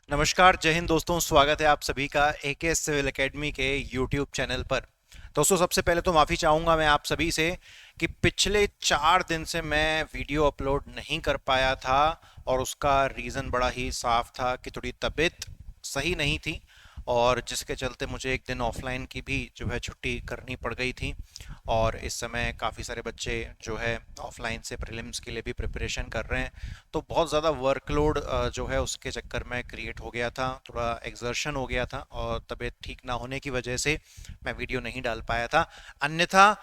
नमस्कार, जय हिंद दोस्तों। स्वागत है आप सभी का एके सिविल एकेडमी के यूट्यूब चैनल पर। दोस्तों, सबसे पहले तो माफ़ी चाहूँगा मैं आप सभी से कि पिछले 4 दिन से मैं वीडियो अपलोड नहीं कर पाया था। और उसका रीज़न बड़ा ही साफ था कि थोड़ी तबीयत सही नहीं थी, और जिसके चलते मुझे एक दिन ऑफलाइन की भी जो है छुट्टी करनी पड़ गई थी। और इस समय काफ़ी सारे बच्चे जो है ऑफलाइन से प्रीलिम्स के लिए भी प्रिपरेशन कर रहे हैं। तो बहुत ज़्यादा वर्कलोड जो है उसके चक्कर में क्रिएट हो गया था, थोड़ा एक्सर्शन हो गया था, और तबीयत ठीक ना होने की वजह से मैं वीडियो नहीं डाल पाया था। अन्यथा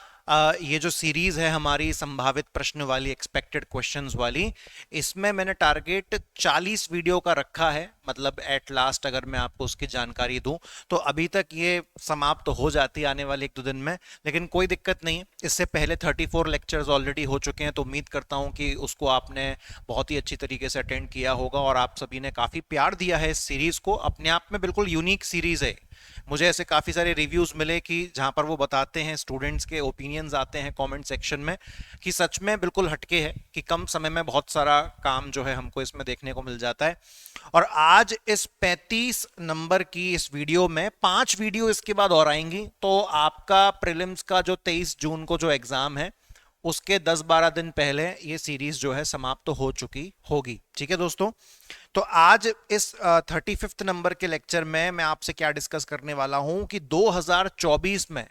ये जो सीरीज है हमारी संभावित प्रश्न वाली, एक्सपेक्टेड क्वेश्चंस वाली, इसमें मैंने टारगेट 40 वीडियो का रखा है। मतलब एट लास्ट अगर मैं आपको उसकी जानकारी दूं तो अभी तक ये समाप्त तो हो जाती है आने वाले 1-2 दिन में। लेकिन कोई दिक्कत नहीं, इससे पहले 34 लेक्चर्स ऑलरेडी हो चुके हैं, तो उम्मीद करता हूं कि उसको आपने बहुत ही अच्छी तरीके से अटेंड किया होगा। और आप सभी ने काफ़ी प्यार दिया है इस सीरीज को। अपने आप में बिल्कुल यूनिक सीरीज है। मुझे ऐसे काफ़ी सारे रिव्यूज़ मिले कि जहां पर वो बताते हैं, स्टूडेंट्स के ओपिनियंस आते हैं कमेंट सेक्शन में, कि सच में बिल्कुल हटके है, कि कम समय में बहुत सारा काम जो है हमको इसमें देखने को मिल जाता है। और आज इस 35 नंबर की इस वीडियो में 5 वीडियो इसके बाद और आएंगी, तो आपका प्रीलिम्स का जो 23 जून को जो एग्ज़ाम है उसके 10-12 दिन पहले ये सीरीज जो है समाप्त तो हो चुकी होगी। ठीक है दोस्तों। तो आज इस 35th नंबर के लेक्चर में मैं आपसे क्या डिस्कस करने वाला हूं कि 2024 में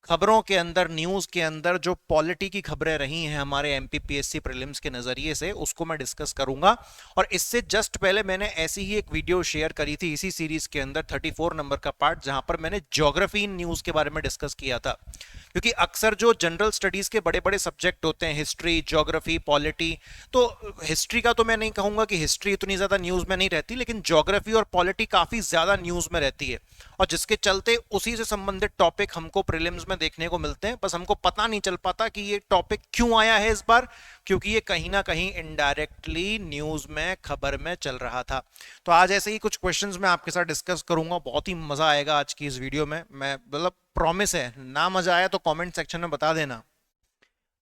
खबरों के अंदर, न्यूज के अंदर जो पॉलिटी की खबरें रही हैं हमारे एमपीपीएससी प्रीलिम्स के नजरिए से, उसको मैं डिस्कस करूंगा। और इससे जस्ट पहले मैंने ऐसी ही एक वीडियो शेयर करी थी इसी सीरीज के अंदर, 34 नंबर का पार्ट, जहां पर मैंने ज्योग्राफी इन न्यूज के बारे में डिस्कस किया था। क्योंकि अक्सर जो जनरल स्टडीज के बड़े बड़े सब्जेक्ट होते हैं, हिस्ट्री, ज्योग्राफी, पॉलिटी, तो हिस्ट्री का तो मैं नहीं कहूंगा कि हिस्ट्री इतनी ज्यादा न्यूज में नहीं रहती, लेकिन ज्योग्राफी और पॉलिटी काफी ज्यादा न्यूज में रहती है। और जिसके चलते उसी से संबंधित टॉपिक हमको प्रीलिम्स में देखने को मिलते हैं। बस हमको पता नहीं चल पाता कि ये टॉपिक क्यों आया है इस बार, क्योंकि ये कहीं ना कहीं इनडायरेक्टली न्यूज में, खबर में चल रहा था। तो आज ऐसे ही कुछ क्वेश्चंस मैं आपके साथ डिस्कस करूंगा। बहुत ही मजा आएगा आज की इस वीडियो में, मैं मतलब प्रॉमिस है। ना मजा आया तो कमेंट सेक्शन में बता देना।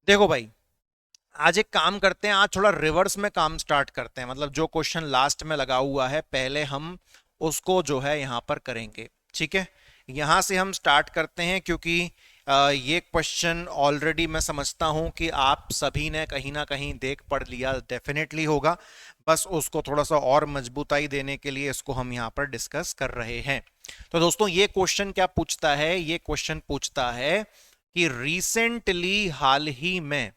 देखो भाई, आज एक काम करते हैं, आज थोड़ा रिवर्स में काम स्टार्ट करते हैं। मतलब जो क्वेश्चन लास्ट में लगा हुआ है पहले हम उसको जो है यहां पर करेंगे। ठीक है, यहां से हम स्टार्ट करते हैं, क्योंकि ये क्वेश्चन ऑलरेडी मैं समझता हूं कि आप सभी ने कहीं ना कहीं देख पढ़ लिया डेफिनेटली होगा। बस उसको थोड़ा सा और मजबूताई देने के लिए इसको हम यहां पर डिस्कस कर रहे हैं। तो दोस्तों, ये क्वेश्चन क्या पूछता है? ये क्वेश्चन पूछता है कि रिसेंटली, हाल ही में,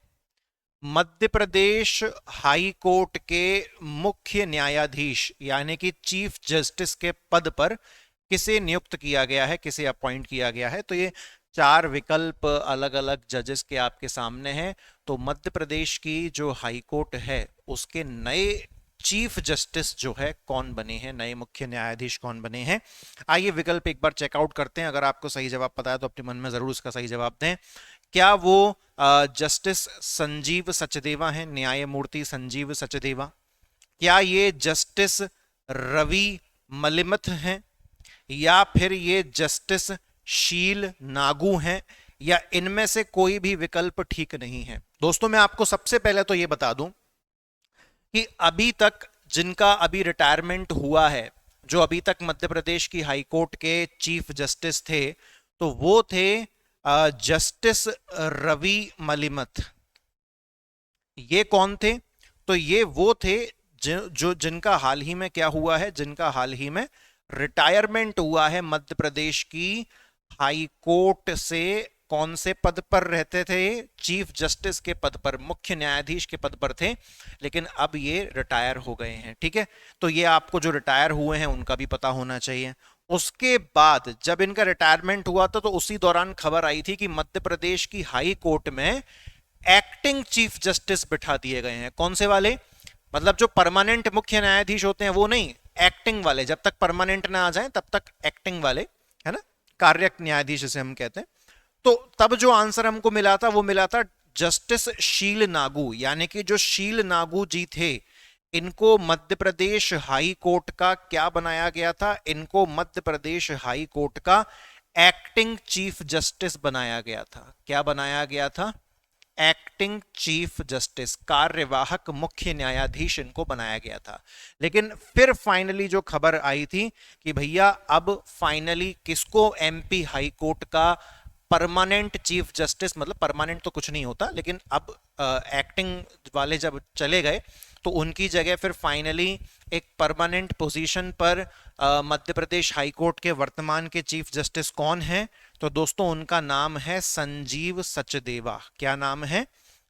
मध्य प्रदेश हाई कोर्ट के मुख्य न्यायाधीश यानी कि चीफ जस्टिस के पद पर किसे नियुक्त किया गया है, किसे अपॉइंट किया गया है? तो ये 4 विकल्प अलग अलग जजेस के आपके सामने हैं। तो मध्य प्रदेश की जो हाई कोर्ट है उसके नए चीफ जस्टिस जो है कौन बने हैं, नए मुख्य न्यायाधीश कौन बने हैं? आइए विकल्प एक बार चेकआउट करते हैं। अगर आपको सही जवाब पता है तो अपने मन में जरूर उसका सही जवाब दें। क्या वो जस्टिस संजीव सचदेवा हैं, न्यायमूर्ति संजीव सचदेवा? क्या ये जस्टिस रवि मलिमथ हैं? या फिर ये जस्टिस शील नागू हैं? या इनमें से कोई भी विकल्प ठीक नहीं है? दोस्तों, मैं आपको सबसे पहले तो ये बता दूं कि अभी तक जिनका अभी रिटायरमेंट हुआ है, जो अभी तक मध्य प्रदेश की हाई कोर्ट के चीफ जस्टिस थे, तो वो थे जस्टिस रवि मलिमथ। ये कौन थे? तो ये वो थे जो जिनका हाल ही में क्या हुआ है, जिनका हाल ही में रिटायरमेंट हुआ है मध्य प्रदेश की हाई कोर्ट से। कौन से पद पर रहते थे? चीफ जस्टिस के पद पर, मुख्य न्यायाधीश के पद पर थे, लेकिन अब ये रिटायर हो गए हैं। ठीक है, तो ये आपको जो रिटायर हुए हैं उनका भी पता होना चाहिए। उसके बाद जब इनका रिटायरमेंट हुआ था तो उसी दौरान खबर आई थी कि मध्य प्रदेश की हाई कोर्ट में एक्टिंग चीफ जस्टिस बिठा दिए गए हैं। कौन से वाले? मतलब जो परमानेंट मुख्य न्यायाधीश होते हैं वो नहीं, एक्टिंग वाले। जब तक परमानेंट ना आ जाए तब तक एक्टिंग वाले, है ना, कार्यक न्यायाधीश जिसे हम कहते हैं। तो तब जो आंसर हमको मिला था वो मिला था जस्टिस शील नागू। यानी कि जो शील नागू जी थे, इनको मध्य प्रदेश हाई कोर्ट का क्या बनाया गया था? इनको मध्य प्रदेश हाई कोर्ट का एक्टिंग चीफ जस्टिस बनाया गया था। क्या बनाया गया था? एक्टिंग चीफ जस्टिस, कार्यवाहक मुख्य न्यायाधीश इनको बनाया गया था। लेकिन फिर फाइनली जो खबर आई थी कि भैया अब फाइनली किसको एमपी हाई कोर्ट का परमानेंट चीफ जस्टिस, मतलब परमानेंट तो कुछ नहीं होता, लेकिन अब एक्टिंग वाले जब चले गए तो उनकी जगह फिर फाइनली एक परमानेंट पोजीशन पर मध्य प्रदेश हाई कोर्ट के वर्तमान के चीफ जस्टिस कौन हैं? तो दोस्तों उनका नाम है संजीव सचदेवा। क्या नाम है?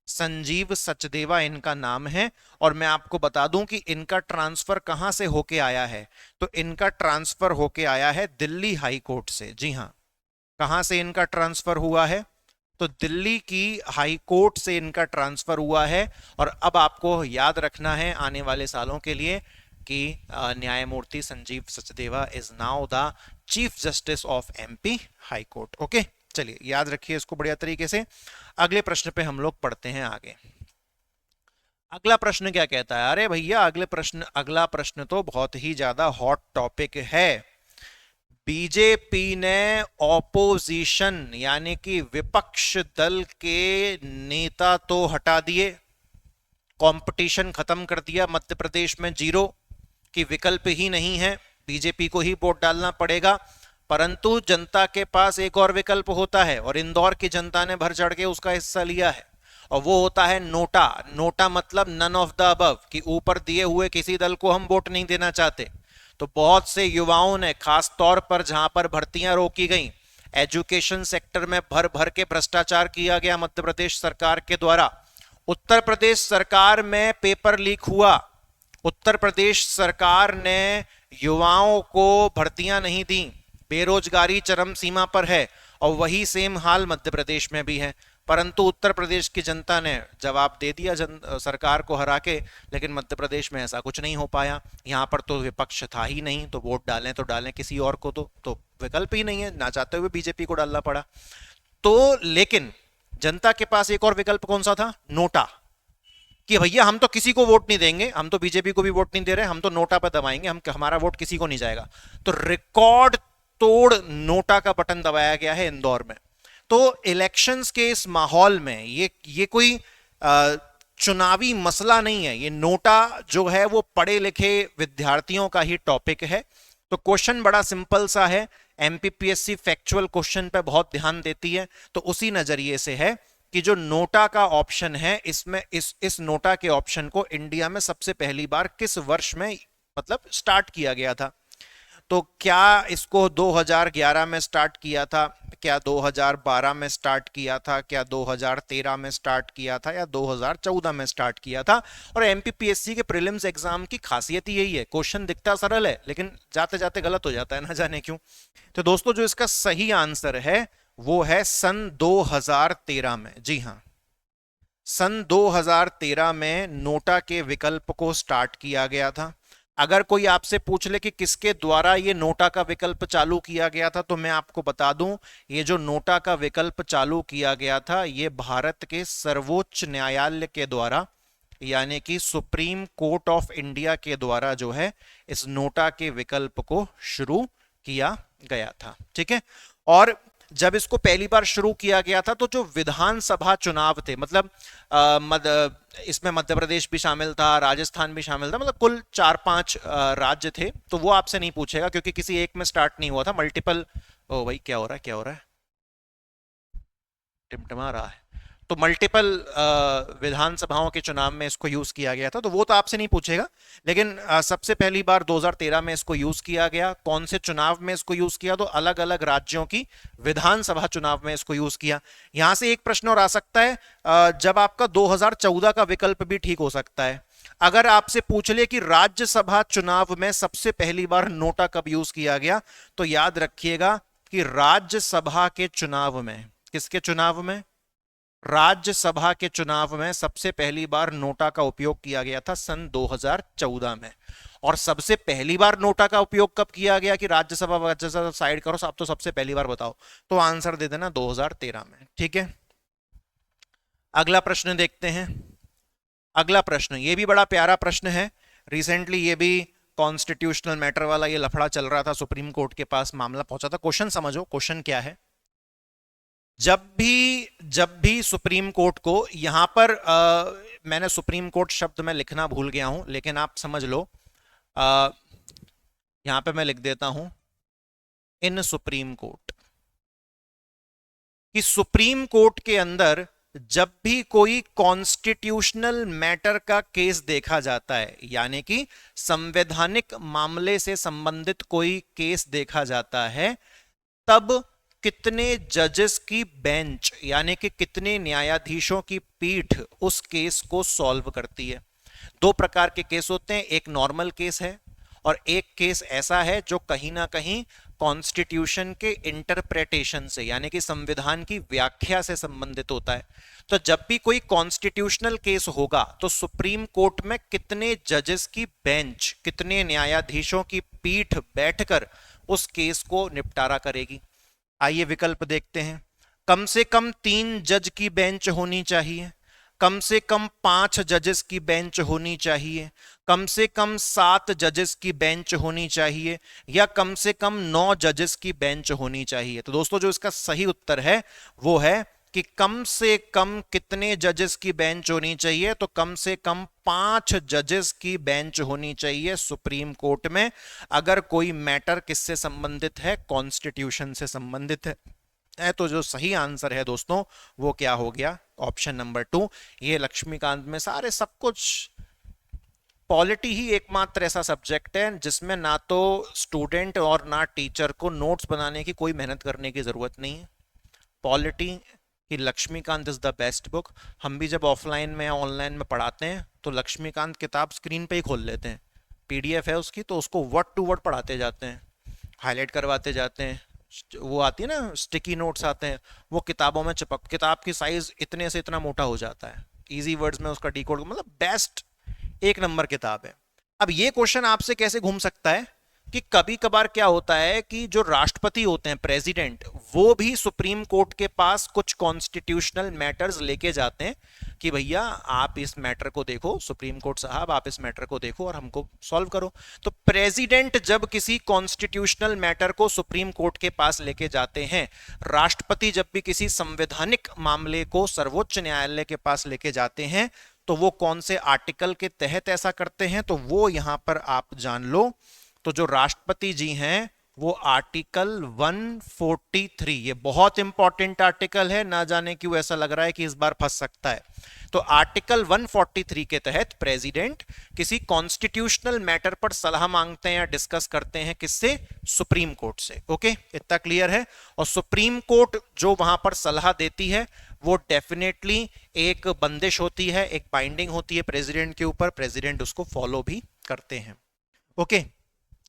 संजीव सचदेवा इनका नाम है। और मैं आपको बता दूं कि इनका ट्रांसफर कहां से होके आया है, तो इनका ट्रांसफर होके आया है दिल्ली हाई कोर्ट से। जी हां, कहां से इनका ट्रांसफर हुआ है? तो दिल्ली की हाई कोर्ट से इनका ट्रांसफर हुआ है। और अब आपको याद रखना है आने वाले सालों के लिए कि न्यायमूर्ति Sanjeev Sachdeva is now the chief justice of MP high court. Okay, चलिए याद रखिए इसको बढ़िया तरीके से। अगले प्रश्न पे हम लोग पढ़ते हैं आगे। अगला प्रश्न क्या कहता है? अरे भैया अगला प्रश्न तो बहुत ही ज्यादा हॉट टॉपिक है। बीजेपी ने ऑपोजिशन यानी कि विपक्ष दल के नेता तो हटा दिए, कंपटीशन खत्म कर दिया, मध्य प्रदेश में जीरो की विकल्प ही नहीं है, बीजेपी को ही वोट डालना पड़ेगा। परंतु जनता के पास एक और विकल्प होता है और इंदौर की जनता ने भर चढ़ के उसका हिस्सा लिया है, और वो होता है नोटा। नोटा मतलब नन ऑफ द अबव, कि ऊपर दिए हुए किसी दल को हम वोट नहीं देना चाहते। तो बहुत से युवाओं ने, खास तौर पर जहां पर भर्तियां रोकी गई, एजुकेशन सेक्टर में भर भर के भ्रष्टाचार किया गया मध्य प्रदेश सरकार के द्वारा। उत्तर प्रदेश सरकार में पेपर लीक हुआ, उत्तर प्रदेश सरकार ने युवाओं को भर्तियां नहीं दी, बेरोजगारी चरम सीमा पर है, और वही सेम हाल मध्य प्रदेश में भी है। परंतु उत्तर प्रदेश की जनता ने जवाब दे दिया सरकार को हरा के, लेकिन मध्य प्रदेश में ऐसा कुछ नहीं हो पाया। यहाँ पर तो विपक्ष था ही नहीं, तो वोट डालें तो डालें किसी और को, तो विकल्प ही नहीं है, ना चाहते हुए बीजेपी को डालना पड़ा। तो लेकिन जनता के पास एक और विकल्प कौन सा था? नोटा। कि भैया हम तो किसी को वोट नहीं देंगे, हम तो बीजेपी को भी वोट नहीं दे रहे, हम तो नोटा पर दबाएंगे, हमारा वोट किसी को नहीं जाएगा। तो रिकॉर्ड तोड़ नोटा का बटन दबाया गया है इंदौर में। तो इलेक्शंस के इस माहौल में ये कोई चुनावी मसला नहीं है, ये नोटा जो है वो पढ़े लिखे विद्यार्थियों का ही टॉपिक है। तो क्वेश्चन बड़ा सिंपल सा है, एमपीपीएससी फैक्चुअल क्वेश्चन पे बहुत ध्यान देती है, तो उसी नजरिए से है कि जो नोटा का ऑप्शन है, इसमें इस नोटा के ऑप्शन को इंडिया में सबसे पहली बार किस वर्ष में मतलब स्टार्ट किया गया था? तो क्या इसको 2011 में स्टार्ट किया था, क्या 2012 में स्टार्ट किया था, क्या 2013 में स्टार्ट किया था, या 2014 में स्टार्ट किया था? और एमपीपीएससी के प्रीलिम्स एग्जाम की खासियत यही है, क्वेश्चन दिखता सरल है लेकिन जाते जाते गलत हो जाता है, ना जाने क्यों। तो दोस्तों जो इसका सही आंसर है वो है सन 2013 में। जी हां, सन 2013 में नोटा के विकल्प को स्टार्ट किया गया था। अगर कोई आपसे पूछ ले कि किसके द्वारा ये नोटा का विकल्प चालू किया गया था, तो मैं आपको बता दूं, ये जो नोटा का विकल्प चालू किया गया था, ये भारत के सर्वोच्च न्यायालय के द्वारा, यानी कि सुप्रीम कोर्ट ऑफ इंडिया के द्वारा जो है इस नोटा के विकल्प को शुरू किया गया था। ठीक है। और जब इसको पहली बार शुरू किया गया था तो जो विधानसभा चुनाव थे, मतलब इसमें मध्य प्रदेश भी शामिल था, राजस्थान भी शामिल था, मतलब कुल 4-5 राज्य थे, तो वो आपसे नहीं पूछेगा क्योंकि किसी एक में स्टार्ट नहीं हुआ था, मल्टीपल। ओ भाई क्या हो रहा है, क्या हो रहा है, टिमटिमा रहा है। तो मल्टीपल विधानसभाओं के चुनाव में इसको यूज किया गया था, तो वो तो आपसे नहीं पूछेगा। लेकिन सबसे पहली बार 2013 में इसको यूज किया गया। कौन से चुनाव में इसको यूज किया? तो अलग अलग राज्यों की विधानसभा चुनाव में इसको यूज किया। यहां से एक प्रश्न और आ सकता है, जब आपका 2014 का विकल्प भी ठीक हो सकता है। अगर आपसे पूछ ले कि राज्यसभा चुनाव में सबसे पहली बार नोटा कब यूज किया गया, तो याद रखिएगा कि राज्यसभा के चुनाव में, किसके चुनाव में? राज्यसभा के चुनाव में सबसे पहली बार नोटा का उपयोग किया गया था सन 2014 में। और सबसे पहली बार नोटा का उपयोग कब किया गया कि राज्यसभा साइड करो, अब तो सबसे पहली बार बताओ, तो आंसर दे देना 2013 में। ठीक है, अगला प्रश्न देखते हैं। अगला प्रश्न ये भी बड़ा प्यारा प्रश्न है, रिसेंटली ये भी कॉन्स्टिट्यूशनल मैटर वाला ये लफड़ा चल रहा था, सुप्रीम कोर्ट के पास मामला पहुंचा था। क्वेश्चन समझो, क्वेश्चन क्या है? जब भी सुप्रीम कोर्ट को यहां पर मैंने सुप्रीम कोर्ट शब्द मैं लिखना भूल गया हूं, लेकिन आप समझ लो। आ, यहां पे मैं लिख देता हूं इन सुप्रीम कोर्ट, कि सुप्रीम कोर्ट के अंदर जब भी कोई कॉन्स्टिट्यूशनल मैटर का केस देखा जाता है, यानी कि संवैधानिक मामले से संबंधित कोई केस देखा जाता है, तब कितने जजेस की बेंच यानी कि कितने न्यायाधीशों की पीठ उस केस को सॉल्व करती है। दो प्रकार के केस होते हैं, एक नॉर्मल केस है और एक केस ऐसा है जो कहीं ना कहीं कॉन्स्टिट्यूशन के इंटरप्रेटेशन से यानी कि संविधान की व्याख्या से संबंधित होता है। तो जब भी कोई कॉन्स्टिट्यूशनल केस होगा तो सुप्रीम कोर्ट में कितने जजेस की बेंच, कितने न्यायाधीशों की पीठ बैठकर उस केस को निपटारा करेगी। आइए विकल्प देखते हैं। कम से कम 3 जज की बेंच होनी चाहिए, कम से कम 5 जजेस की बेंच होनी चाहिए, कम से कम 7 जजेस की बेंच होनी चाहिए, या कम से कम 9 जजेस की बेंच होनी चाहिए। तो दोस्तों जो इसका सही उत्तर है वो है कि कम से कम कितने जजेस की बेंच होनी चाहिए, तो कम से कम 5 जजेस की बेंच होनी चाहिए सुप्रीम कोर्ट में, अगर कोई मैटर किससे संबंधित है, कॉन्स्टिट्यूशन से संबंधित है। तो जो सही आंसर है दोस्तों वो क्या हो गया, ऑप्शन नंबर 2। ये लक्ष्मीकांत में सारे सब कुछ, पॉलिटी ही एकमात्र ऐसा सब्जेक्ट है जिसमें ना तो स्टूडेंट और ना टीचर को नोट्स बनाने की कोई मेहनत करने की जरूरत नहीं है। पॉलिटी की Laxmikanth is the best book. हम भी जब ऑफलाइन में या ऑनलाइन में पढ़ाते हैं तो लक्ष्मीकांत किताब स्क्रीन पे ही खोल लेते हैं, पीडीएफ है उसकी, तो उसको वर्ड टू वर्ड पढ़ाते जाते हैं, हाईलाइट करवाते जाते हैं। वो आती है ना स्टिकी नोट्स आते हैं, वो किताबों में चिपक, किताब की साइज इतने से इतना मोटा हो जाता है, इजी वर्ड्स में उसका डिकोड, मतलब बेस्ट, एक नंबर किताब है। अब ये क्वेश्चन आपसे कैसे घूम सकता है कि कभी कभार क्या होता है कि जो राष्ट्रपति होते हैं, प्रेसिडेंट, वो भी सुप्रीम कोर्ट के पास कुछ कॉन्स्टिट्यूशनल मैटर्स लेके जाते हैं कि भैया आप इस मैटर को देखो, सुप्रीम कोर्ट साहब आप इस मैटर को देखो और हमको सॉल्व करो। तो प्रेसिडेंट जब किसी कॉन्स्टिट्यूशनल मैटर को सुप्रीम कोर्ट के पास लेके जाते हैं, राष्ट्रपति जब भी किसी संवैधानिक मामले को सर्वोच्च न्यायालय के पास लेके जाते हैं, तो वो कौन से आर्टिकल के तहत ऐसा करते हैं, तो वो यहां पर आप जान लो। तो जो राष्ट्रपति जी हैं वो आर्टिकल 143, ये बहुत इंपॉर्टेंट आर्टिकल है, ना जाने क्यों ऐसा लग रहा है कि इस बार फंस सकता है। तो आर्टिकल 143 के तहत प्रेसिडेंट किसी कॉन्स्टिट्यूशनल मैटर पर सलाह मांगते हैं या डिस्कस करते हैं, किससे, सुप्रीम कोर्ट से। ओके, इतना क्लियर है। और सुप्रीम कोर्ट जो वहां पर सलाह देती है वो डेफिनेटली एक बंदिश होती है, एक बाइंडिंग होती है प्रेसिडेंट के ऊपर, प्रेसिडेंट उसको फॉलो भी करते हैं। ओके,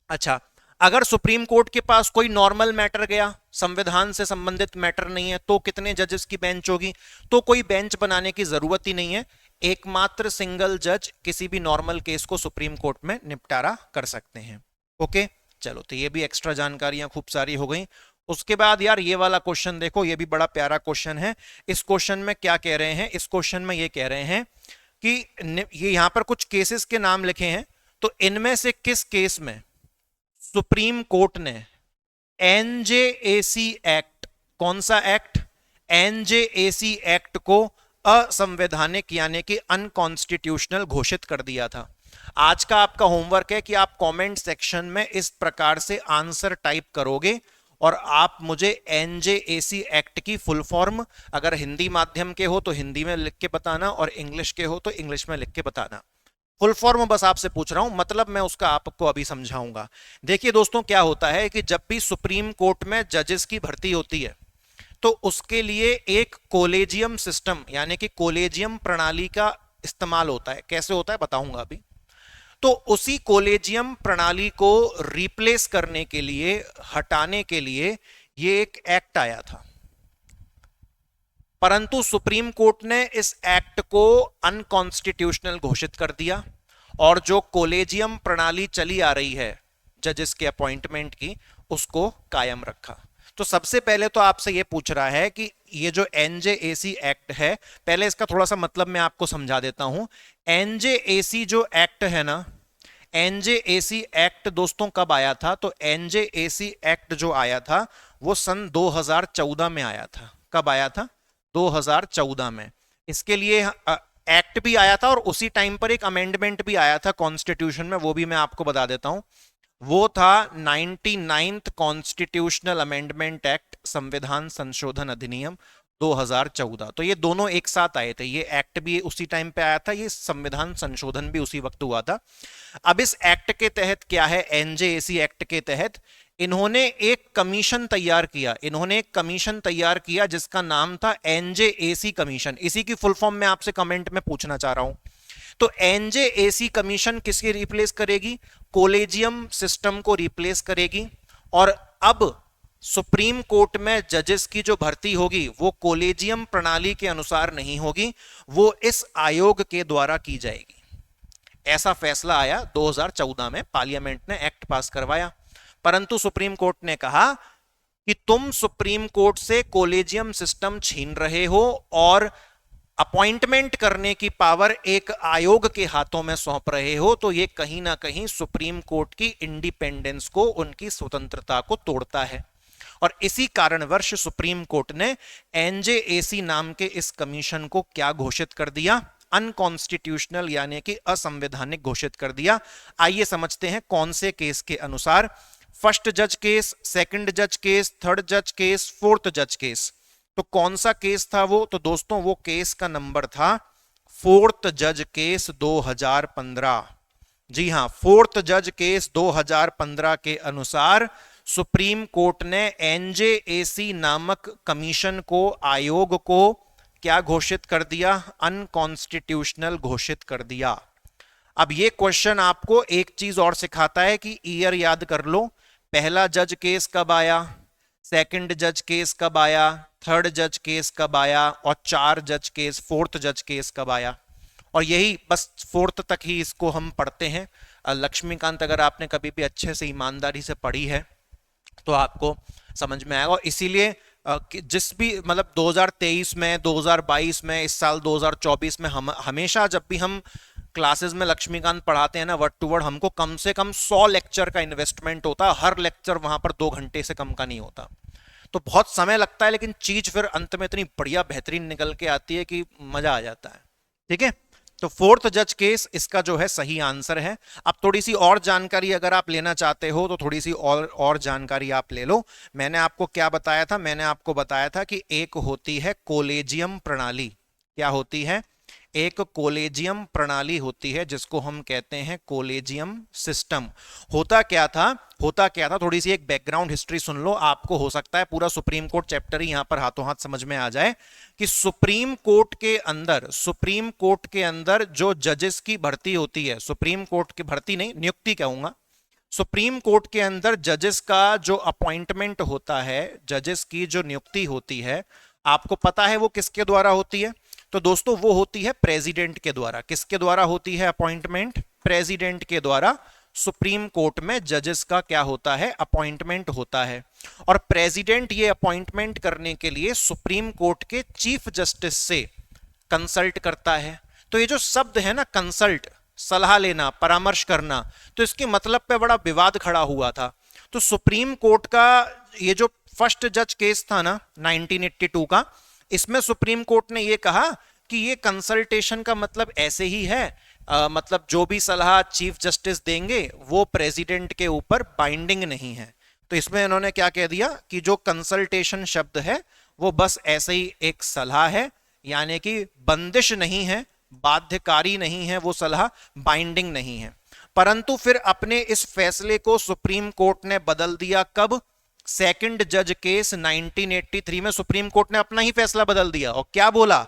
अच्छा, अगर सुप्रीम कोर्ट के पास कोई नॉर्मल मैटर गया, संविधान से संबंधित मैटर नहीं है, तो कितने जजेस की बेंच होगी, तो कोई बेंच बनाने की जरूरत ही नहीं है, एकमात्र सिंगल जज किसी भी नॉर्मल केस को सुप्रीम कोर्ट में निपटारा कर सकते हैं। ओके, चलो, तो ये भी एक्स्ट्रा जानकारियां खूब सारी हो गई। उसके बाद यार ये वाला क्वेश्चन देखो, ये भी बड़ा प्यारा क्वेश्चन है। इस क्वेश्चन में क्या कह रहे हैं, इस क्वेश्चन में ये कह रहे हैं कि ये यहां पर कुछ केसेस के नाम लिखे हैं, तो इनमें से किस केस में सुप्रीम कोर्ट ने एनजेएसी एक्ट, कौन सा एक्ट, एनजेएसी एक्ट को असंवैधानिक यानी कि अनकॉन्स्टिट्यूशनल घोषित कर दिया था। आज का आपका होमवर्क है कि आप कमेंट सेक्शन में इस प्रकार से आंसर टाइप करोगे और आप मुझे एनजेएसी एक्ट की फुल फॉर्म, अगर हिंदी माध्यम के हो तो हिंदी में लिख के बताना और इंग्लिश के हो तो इंग्लिश में लिख के बताना। फुल फॉर्म बस आपसे पूछ रहा हूं, मतलब मैं उसका आपको अभी समझाऊंगा। देखिए दोस्तों क्या होता है कि जब भी सुप्रीम कोर्ट में जजेस की भर्ती होती है तो उसके लिए एक कोलेजियम सिस्टम यानी कि कोलेजियम प्रणाली का इस्तेमाल होता है। कैसे होता है बताऊंगा अभी। तो उसी कोलेजियम प्रणाली को रिप्लेस करने के लिए, हटाने के लिए ये एक एक्ट आया था, परंतु सुप्रीम कोर्ट ने इस एक्ट को अनकॉन्स्टिट्यूशनल घोषित कर दिया और जो कोलेजियम प्रणाली चली आ रही है जजेस के अपॉइंटमेंट की, उसको कायम रखा। तो सबसे पहले तो आपसे यह पूछ रहा है कि ये जो एनजेएसी एक्ट है, पहले इसका थोड़ा सा मतलब मैं आपको समझा देता हूं। एनजेएसी जो एक्ट है ना, एनजेएसी एक्ट दोस्तों कब आया था, तो एनजेएसी एक्ट जो आया था वो सन 2014 में आया था। कब आया था? 2014 में। इसके लिए एक्ट भी आया था और उसी टाइम पर एक अमेंडमेंट भी आया था कॉन्स्टिट्यूशन में, वो भी मैं आपको बता देता हूं। वो था 99th कॉन्स्टिट्यूशनल अमेंडमेंट एक्ट, संविधान संशोधन अधिनियम 2014। तो ये दोनों एक साथ आए थे, ये एक्ट भी उसी टाइम पे आया था, ये संविधान संशोधन भी उसी वक्त हुआ था। अब इस एक्ट के तहत क्या है, एनजेएसी एक्ट के तहत इन्होंने एक कमीशन तैयार किया, इन्होंने एक कमीशन तैयार किया जिसका नाम था एनजेएसी कमीशन। इसी की फुल फॉर्म में आपसे कमेंट में पूछना चाह रहा हूं। तो एनजेएसी कमीशन किसकी रिप्लेस करेगी? कोलेजियम सिस्टम को रिप्लेस करेगी। और अब सुप्रीम कोर्ट में जजेस की जो भर्ती होगी वो कोलेजियम प्रणाली के अनुसार नहीं होगी, वो इस आयोग के द्वारा की जाएगी। ऐसा फैसला आया 2014 में, पार्लियामेंट ने एक्ट पास करवाया। परंतु सुप्रीम कोर्ट ने कहा कि तुम सुप्रीम कोर्ट से कोलेजियम सिस्टम छीन रहे हो और अपॉइंटमेंट करने की पावर एक आयोग के हाथों में सौंप रहे हो, तो ये कहीं ना कहीं सुप्रीम कोर्ट की इंडिपेंडेंस को, उनकी स्वतंत्रता को तोड़ता है। और इसी कारणवश सुप्रीम कोर्ट ने एनजेएसी नाम के इस कमीशन को क्या घोषित कर दिया? अनकॉन्स्टिट्यूशनल, यानी कि असंवैधानिक घोषित कर दिया। आइए समझते हैं कौन से केस के अनुसार। फर्स्ट जज केस, सेकंड जज केस, थर्ड जज केस, फोर्थ जज केस। तो कौन सा केस था वो? तो दोस्तों वो केस का नंबर था फोर्थ जज केस 2015। जी हां, फोर्थ जज केस 2015 के अनुसार सुप्रीम कोर्ट ने एनजेएसी नामक कमीशन को, आयोग को क्या घोषित कर दिया? अनकॉन्स्टिट्यूशनल घोषित कर दिया। अब ये क्वेश्चन आपको एक चीज और सिखाता है कि ईयर याद कर लो। पहला जज केस कब आया, सेकंड जज केस कब आया, थर्ड जज केस कब आया, और चार जज केस, फोर्थ जज केस कब आया। और यही बस फोर्थ तक ही इसको हम पढ़ते हैं। लक्ष्मीकांत अगर आपने कभी भी अच्छे से ईमानदारी से पढ़ी है तो आपको समझ में आएगा। और इसीलिए जिस भी मतलब 2023 में, 2022 में, इस साल 2024 में हम हमेशा जब भी हम क्लासेस में लक्ष्मीकांत पढ़ाते हैं ना वर्ड टू वर्ड, हमको कम से कम 100 लेक्चर का इन्वेस्टमेंट होता है। हर लेक्चर वहां पर 2 घंटे से कम का नहीं होता, तो बहुत समय लगता है, लेकिन चीज फिर अंत में इतनी बढ़िया बेहतरीन निकल के आती है कि मजा आ जाता है। ठीक है, तो फोर्थ जज केस इसका जो है सही आंसर है। अब थोड़ी सी और जानकारी अगर आप लेना चाहते हो तो थोड़ी सी और जानकारी आप ले लो। मैंने आपको क्या बताया था? मैंने आपको बताया था कि एक होती है कोलेजियम प्रणाली। क्या होती है? एक कोलेजियम प्रणाली होती है जिसको हम कहते हैं कोलेजियम सिस्टम। होता क्या था? थोड़ी सी एक बैकग्राउंड हिस्ट्री सुन लो, आपको हो सकता है पूरा सुप्रीम कोर्ट चैप्टर ही यहां पर हाथों हाथ समझ में आ जाए। कि सुप्रीम कोर्ट के अंदर जो जजेस की भर्ती होती है, सुप्रीम कोर्ट की भर्ती नहीं, नियुक्ति कहूंगा, सुप्रीम कोर्ट के अंदर जजेस का जो अपॉइंटमेंट होता है, जजेस की जो नियुक्ति होती है, आपको पता है वो किसके द्वारा होती है? तो दोस्तों वो होती है प्रेसिडेंट के द्वारा। किसके द्वारा होती है अपॉइंटमेंट? प्रेसिडेंट के द्वारा सुप्रीम कोर्ट में जजेस का क्या होता है? अपॉइंटमेंट होता है। और प्रेसिडेंट ये अपॉइंटमेंट करने के लिए सुप्रीम कोर्ट के चीफ जस्टिस से कंसल्ट करता है। तो ये जो शब्द है ना कंसल्ट, सलाह लेना, परामर्श करना, तो इसके मतलब पे बड़ा विवाद खड़ा हुआ था। तो सुप्रीम कोर्ट का ये जो फर्स्ट जज केस था ना 1982 का, इसमें सुप्रीम कोर्ट ने ये कहा कि ये कंसल्टेशन का मतलब ऐसे ही है, मतलब जो भी सलाह चीफ जस्टिस देंगे वो प्रेसिडेंट के ऊपर बाइंडिंग नहीं है। तो इसमें इन्होंने क्या कह दिया कि जो कंसल्टेशन शब्द है वो बस ऐसे ही एक सलाह है, यानी कि बंदिश नहीं है, बाध्यकारी नहीं है वो सलाह, बाइंडिंग नहीं है। परंतु फिर अपने इस फैसले को सुप्रीम कोर्ट ने बदल दिया। कब? सेकंड जज केस 1983 में सुप्रीम कोर्ट ने अपना ही फैसला बदल दिया और क्या बोला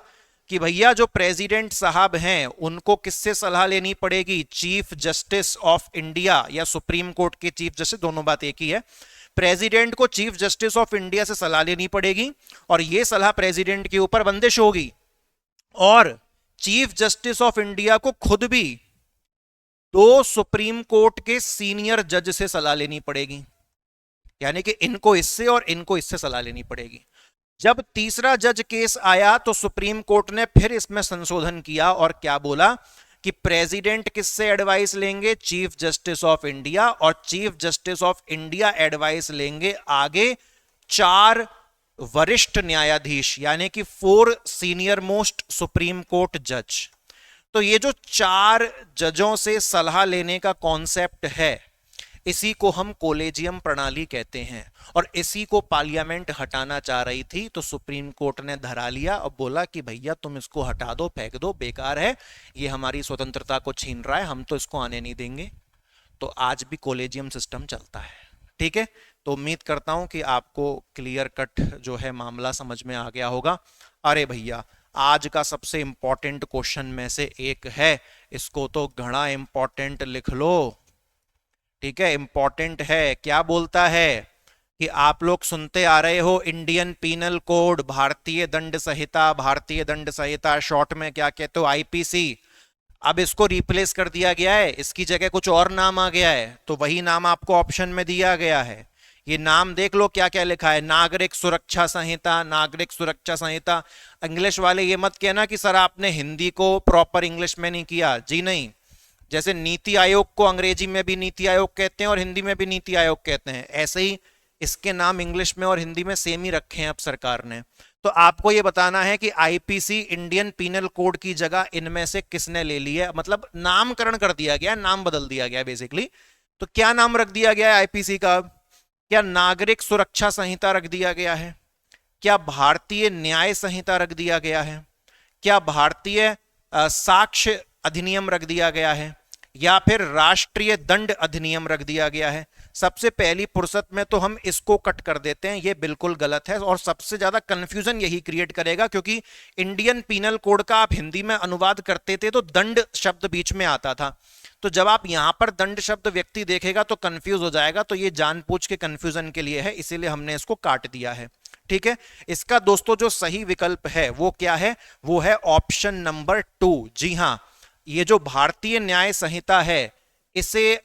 कि भैया जो प्रेसिडेंट साहब हैं उनको किससे सलाह लेनी पड़ेगी? चीफ जस्टिस ऑफ इंडिया या सुप्रीम कोर्ट के चीफ जस्टिस, दोनों बात एक ही है। प्रेसिडेंट को चीफ जस्टिस ऑफ इंडिया से सलाह लेनी पड़ेगी और यह सलाह प्रेसिडेंट के ऊपर बंदिश होगी। और चीफ जस्टिस ऑफ इंडिया को खुद भी 2 सुप्रीम कोर्ट के सीनियर जज से सलाह लेनी पड़ेगी, यानी कि इनको इससे और इनको इससे सलाह लेनी पड़ेगी। जब तीसरा जज केस आया तो सुप्रीम कोर्ट ने फिर इसमें संशोधन किया और क्या बोला कि प्रेसिडेंट किससे एडवाइस लेंगे? चीफ जस्टिस ऑफ इंडिया, और chief justice of India advice लेंगे आगे 4 वरिष्ठ न्यायाधीश यानी कि 4 सीनियर मोस्ट सुप्रीम कोर्ट जज। तो ये जो 4 जजों से सलाह लेने का कॉन्सेप्ट है, इसी को हम कोलेजियम प्रणाली कहते हैं। और इसी को पार्लियामेंट हटाना चाह रही थी, तो सुप्रीम कोर्ट ने धरा लिया और बोला कि भैया तुम इसको हटा दो, फेंक दो, बेकार है, ये हमारी स्वतंत्रता को छीन रहा है, हम तो इसको आने नहीं देंगे। तो आज भी कोलेजियम सिस्टम चलता है। ठीक है, तो उम्मीद करता हूं कि आपको क्लियर कट जो है मामला समझ में आ गया होगा। अरे भैया, आज का सबसे इंपॉर्टेंट क्वेश्चन में से एक है, इसको तो घना इंपॉर्टेंट लिख लो। ठीक है, इंपॉर्टेंट है। क्या बोलता है कि आप लोग सुनते आ रहे हो इंडियन पीनल कोड, भारतीय दंड संहिता, भारतीय दंड संहिता शॉर्ट में क्या कहते हो, आईपीसी। अब इसको रिप्लेस कर दिया गया है, इसकी जगह कुछ और नाम आ गया है, तो वही नाम आपको ऑप्शन में दिया गया है। ये नाम देख लो क्या क्या लिखा है, नागरिक सुरक्षा संहिता, नागरिक सुरक्षा संहिता। इंग्लिश वाले ये मत कहना कि सर आपने हिंदी को प्रॉपर इंग्लिश में नहीं किया, जी नहीं। जैसे नीति आयोग को अंग्रेजी में भी नीति आयोग कहते हैं और हिंदी में भी नीति आयोग कहते हैं, ऐसे ही इसके नाम इंग्लिश में और हिंदी में सेम ही रखे हैं अब सरकार ने। तो आपको ये बताना है कि आईपीसी, इंडियन पीनल कोड की जगह इनमें से किसने ले ली है, मतलब नामकरण कर दिया गया, नाम बदल दिया गया बेसिकली। तो क्या नाम रख दिया गया है आईपीसी का? क्या नागरिक सुरक्षा संहिता रख दिया गया है? क्या भारतीय न्याय संहिता रख दिया गया है? क्या भारतीय साक्ष्य अधिनियम रख दिया गया है? या फिर राष्ट्रीय दंड अधिनियम रख दिया गया है? सबसे पहली फुर्सत में तो हम इसको कट कर देते हैं, ये बिल्कुल गलत है और सबसे ज्यादा कंफ्यूजन यही क्रिएट करेगा, क्योंकि इंडियन पीनल कोड का आप हिंदी में अनुवाद करते थे तो दंड शब्द बीच में आता था। तो जब आप यहां पर दंड शब्द व्यक्ति देखेगा तो कंफ्यूज हो जाएगा, तो ये जानबूझ के कंफ्यूजन के लिए है, इसीलिए हमने इसको काट दिया है। ठीक है, इसका दोस्तों जो सही विकल्प है वो क्या है? वो है ऑप्शन नंबर 2। जी हां, ये जो भारतीय न्याय संहिता है, इसे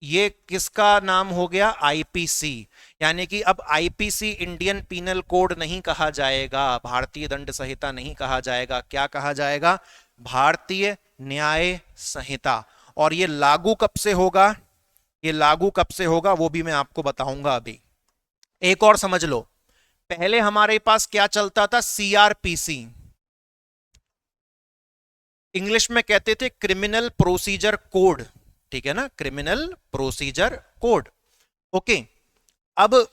ये किसका नाम हो गया? आईपीसी। यानी कि अब आईपीसी इंडियन पीनल कोड नहीं कहा जाएगा, भारतीय दंड संहिता नहीं कहा जाएगा, क्या कहा जाएगा? भारतीय न्याय संहिता। और ये लागू कब से होगा? ये लागू कब से होगा वो भी मैं आपको बताऊंगा अभी। एक और समझ लो, पहले हमारे पास क्या चलता था? सीआरपीसी, इंग्लिश में कहते थे क्रिमिनल प्रोसीजर कोड। ठीक है ना, क्रिमिनल प्रोसीजर कोड। ओके, अब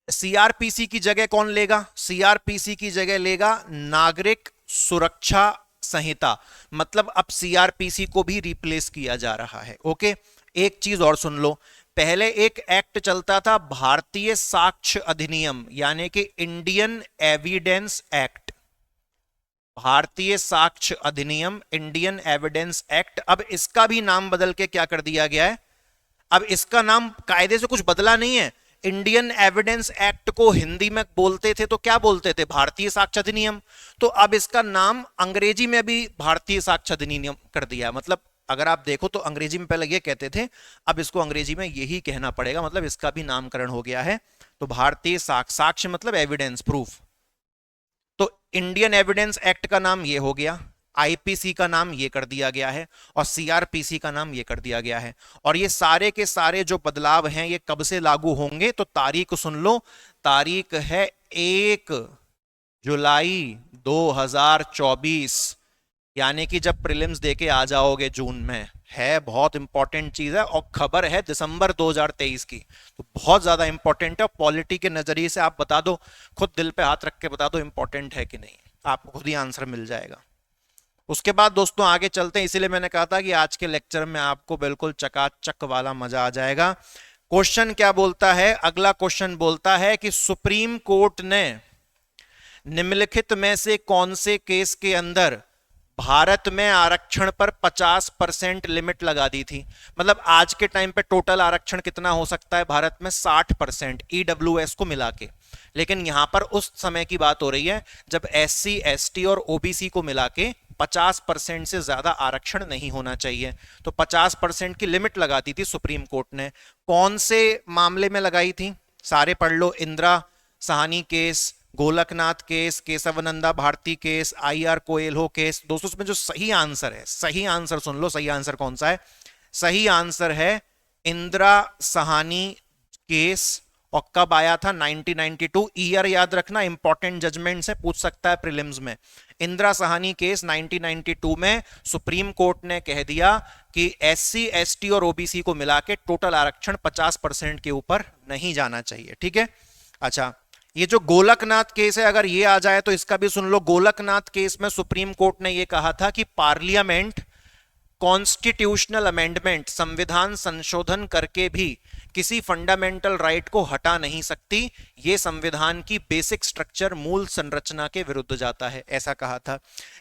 सीआरपीसी की जगह कौन लेगा? सीआरपीसी की जगह लेगा नागरिक सुरक्षा संहिता। मतलब अब सीआरपीसी को भी रिप्लेस किया जा रहा है। ओके, एक चीज और सुन लो, पहले एक एक्ट चलता था भारतीय साक्ष्य अधिनियम, यानी कि इंडियन एविडेंस एक्ट। भारतीय साक्ष्य अधिनियम, इंडियन एविडेंस एक्ट। अब इसका भी नाम बदल के क्या कर दिया गया है? अब इसका नाम कायदे से कुछ बदला नहीं है। इंडियन एविडेंस एक्ट को हिंदी में बोलते थे तो क्या बोलते थे? भारतीय साक्ष्य अधिनियम। तो अब इसका नाम अंग्रेजी में भी भारतीय साक्ष्य अधिनियम कर दिया। मतलब अगर आप देखो तो अंग्रेजी में पहले ये कहते थे, अब इसको अंग्रेजी में यही कहना पड़ेगा, मतलब इसका भी नामकरण हो गया है। तो भारतीय साक्ष्य मतलब एविडेंस, प्रूफ। तो इंडियन एविडेंस एक्ट का नाम ये हो गया, आईपीसी का नाम ये कर दिया गया है, और सीआरपीसी का नाम ये कर दिया गया है। और ये सारे के सारे जो बदलाव हैं ये कब से लागू होंगे? तो तारीख सुन लो, तारीख है 1 जुलाई 2024, यानी कि जब प्रीलिम्स देके आ जाओगे जून में। है बहुत इंपॉर्टेंट चीज है, और खबर है दिसंबर 2023 की, तो बहुत ज्यादा इंपॉर्टेंट है। पॉलिटी के नजरिए से आप बता दो, खुद दिल पे हाथ रख के बता दो इंपॉर्टेंट है कि नहीं, आपको खुद ही आंसर मिल जाएगा। उसके बाद दोस्तों आगे चलते हैं, इसीलिए मैंने कहा था कि आज के लेक्चर में आपको बिल्कुल चकाचक वाला मजा आ जाएगा। क्वेश्चन क्या बोलता है? अगला क्वेश्चन बोलता है कि सुप्रीम कोर्ट ने निम्नलिखित में से कौन से केस के अंदर भारत में आरक्षण पर 50% लिमिट लगा दी थी? मतलब आज के टाइम पे टोटल आरक्षण कितना हो सकता है भारत में? 60% ईडब्ल्यूएस को मिला के। लेकिन यहां पर उस समय की बात हो रही है जब एससी, एसटी और ओबीसी को मिला के 50% से ज्यादा आरक्षण नहीं होना चाहिए। तो 50% की लिमिट लगा दी थी सुप्रीम कोर्ट ने। कौन से मामले में लगाई थी? सारे पढ़ लो, Indira Sawhney case, Golaknath case, Kesavananda Bharati case, IR Coelho case. दोस्तों इसमें जो सही आंसर है, सही आंसर सुन लो, सही आंसर कौन सा है? सही आंसर है इंदिरा साहनी केस और कब आया था? 1992। ईयर याद रखना, इंपॉर्टेंट जजमेंट से पूछ सकता है प्रीलिम्स में। इंदिरा साहनी केस 1992 में सुप्रीम कोर्ट ने कह दिया कि एससी एसटी और ओबीसी को मिला के टोटल आरक्षण 50% के ऊपर नहीं जाना चाहिए। ठीक है, अच्छा ये जो गोलकनाथ केस है, अगर ये आ जाए तो इसका भी सुन लो। गोलकनाथ केस में सुप्रीम कोर्ट ने ये कहा था कि पार्लियामेंट कॉन्स्टिट्यूशनल अमेंडमेंट, संविधान संशोधन करके भी किसी फंडामेंटल राइट को हटा नहीं सकती, ये संविधान की बेसिक स्ट्रक्चर, मूल संरचना के विरुद्ध जाता है, ऐसा कहा था।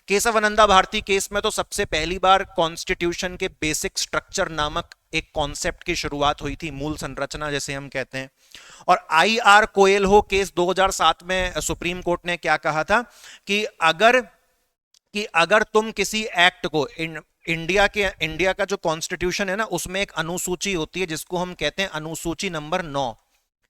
केशवानंदा भारती केस में तो सबसे पहली बार कॉन्स्टिट्यूशन के बेसिक स्ट्रक्चर नामक एक कॉन्सेप्ट की शुरुआत हुई थी, मूल संरचना जिसे हम कहते हैं। और आईआर कोएल्हो केस 2007 में सुप्रीम कोर्ट ने क्या कहा था कि अगर तुम किसी एक्ट को, इंडिया का जो कॉन्स्टिट्यूशन है ना, उसमें एक अनुसूची होती है जिसको हम कहते हैं अनुसूची नंबर 9,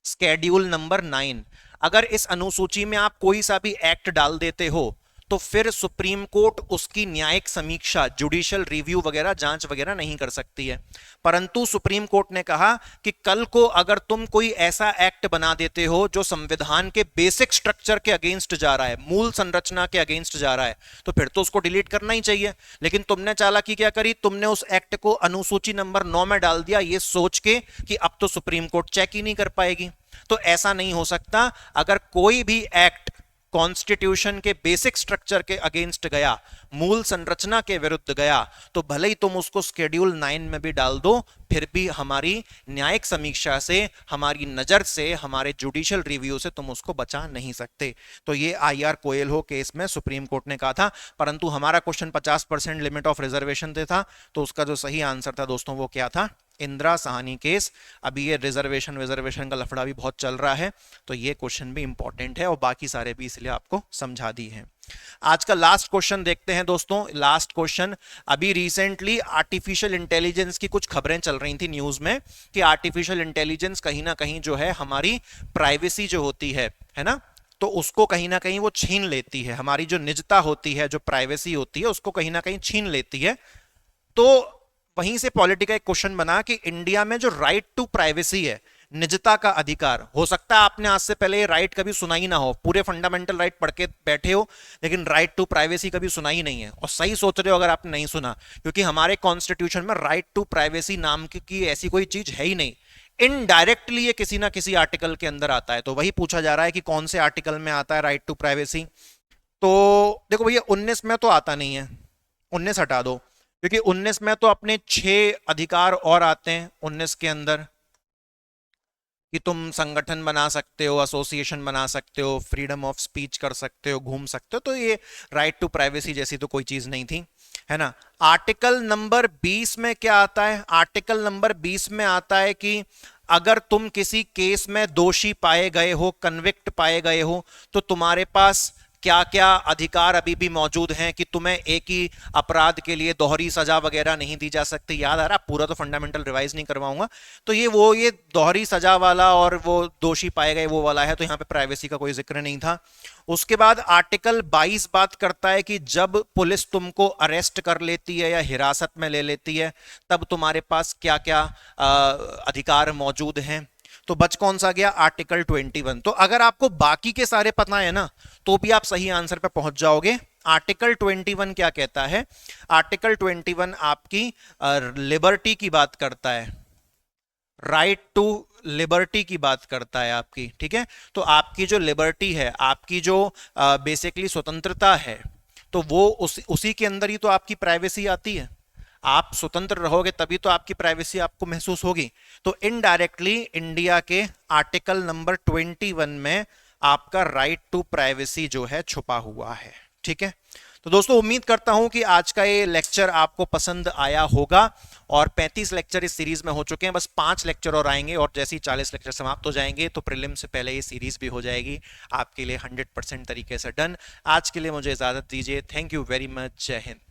स्केड्यूल नंबर 9। अगर इस अनुसूची में आप कोई सा भी एक्ट डाल देते हो तो फिर सुप्रीम कोर्ट उसकी न्यायिक समीक्षा, जुडिशियल रिव्यू वगैरह, जांच वगैरह नहीं कर सकती है। परंतु सुप्रीम कोर्ट ने कहा कि कल को अगर तुम कोई ऐसा एक्ट बना देते हो जो संविधान के बेसिक स्ट्रक्चर के अगेंस्ट जा रहा है, मूल संरचना के अगेंस्ट जा रहा है, तो फिर तो उसको डिलीट करना ही चाहिए। लेकिन तुमने चालाकी क्या करी, तुमने उस एक्ट को अनुसूची नंबर 9 में डाल दिया, ये सोच के कि अब तो सुप्रीम कोर्ट चेक ही नहीं कर पाएगी। तो ऐसा नहीं हो सकता। अगर कोई भी एक्ट कॉन्स्टिट्यूशन के बेसिक स्ट्रक्चर के अगेंस्ट गया, मूल संरचना के विरुद्ध गया, तो भले ही तुम उसको शेड्यूल 9 में भी डाल दो, फिर भी हमारी न्यायिक समीक्षा से, हमारी नजर से, हमारे जुडिशियल रिव्यू से तुम उसको बचा नहीं सकते। तो ये आईआर कोएल्हो केस में सुप्रीम कोर्ट ने कहा था। परंतु हमारा क्वेश्चन 50% लिमिट ऑफ रिजर्वेशन पे था, तो उसका जो सही आंसर था दोस्तों वो क्या था? इंदिरा साहनी केस। अभी ये रिजर्वेशन का लफड़ा भी बहुत चल रहा है, तो ये क्वेश्चन भी इंपॉर्टेंट है और बाकी सारे भी इसलिए आपको समझा दी है। आज का लास्ट क्वेश्चन देखते हैं दोस्तों। लास्ट क्वेश्चन, अभी रिसेंटली आर्टिफिशियल इंटेलिजेंस की कुछ खबरें चल रही थी न्यूज में कि आर्टिफिशियल इंटेलिजेंस कहीं ना कहीं जो है हमारी प्राइवेसी जो होती है ना, तो उसको कहीं ना कहीं वो छीन लेती है। हमारी जो निजता होती है, जो प्राइवेसी होती है, उसको कहीं ना कहीं छीन लेती है। तो वहीं से पॉलिटिका एक क्वेश्चन बना कि इंडिया में जो राइट टू प्राइवेसी है, निजता का अधिकार, हो सकता है आपने आज से पहले ये राइट कभी सुना ही ना हो, पूरे फंडामेंटल राइट पढ़ के बैठे हो, लेकिन राइट टू प्राइवेसी कभी सुना ही नहीं है। और सही सोच रहे हो अगर आपने नहीं सुना, क्योंकि हमारे कॉन्स्टिट्यूशन में राइट टू प्राइवेसी नाम की ऐसी कोई चीज है ही नहीं। इनडायरेक्टली ये किसी ना किसी आर्टिकल के अंदर आता है। तो वही पूछा जा रहा है कि कौन से आर्टिकल में आता है राइट टू प्राइवेसी। तो देखो भैया 19 में तो आता नहीं है, 19 हटा दो, क्योंकि 19 में तो अपने 6 अधिकार और आते हैं 19 के अंदर, कि तुम संगठन बना सकते हो, एसोसिएशन बना सकते हो, फ्रीडम ऑफ स्पीच कर सकते हो, घूम सकते हो। तो ये राइट टू प्राइवेसी जैसी तो कोई चीज नहीं थी, है ना। आर्टिकल नंबर 20 में क्या आता है? आर्टिकल नंबर 20 में आता है कि अगर तुम किसी केस में दोषी पाए गए हो, कन्विक्ट पाए गए हो, तो तुम्हारे पास क्या क्या अधिकार अभी भी मौजूद हैं कि तुम्हें एक ही अपराध के लिए दोहरी सजा वगैरह नहीं दी जा सकती। याद आ रहा? पूरा तो फंडामेंटल रिवाइज नहीं करवाऊंगा। तो ये दोहरी सजा वाला और वो दोषी पाए गए वो वाला है, तो यहां पे प्राइवेसी का कोई जिक्र नहीं था। उसके बाद आर्टिकल 22 बात करता है कि जब पुलिस तुमको अरेस्ट कर लेती है या हिरासत में ले लेती है, तब तुम्हारे पास क्या क्या अधिकार मौजूद हैं। तो बच कौन सा गया? आर्टिकल 21। तो अगर आपको बाकी के सारे पता है ना, तो भी आप सही आंसर पे पहुंच जाओगे। आर्टिकल 21 क्या कहता है? आर्टिकल 21 आपकी लिबर्टी की बात करता है, राइट टू लिबर्टी की बात करता है आपकी, ठीक है। तो आपकी जो लिबर्टी है, आपकी जो बेसिकली स्वतंत्रता है, तो वो उसी के अंदर ही तो आपकी प्राइवेसी आती है। आप स्वतंत्र रहोगे तभी तो आपकी प्राइवेसी आपको महसूस होगी। तो इनडायरेक्टली इंडिया के आर्टिकल नंबर 21 में आपका राइट टू प्राइवेसी जो है छुपा हुआ है, ठीक है। तो दोस्तों उम्मीद करता हूं कि आज का ये लेक्चर आपको पसंद आया होगा। और 35 लेक्चर इस सीरीज में हो चुके हैं, बस 5 लेक्चर और आएंगे और जैसे ही 40 लेक्चर समाप्त हो जाएंगे तो प्रीलिम से पहले ये सीरीज भी हो जाएगी आपके लिए 100% तरीके से डन। आज के लिए मुझे इजाजत दीजिए। Thank you very much. जय हिंद।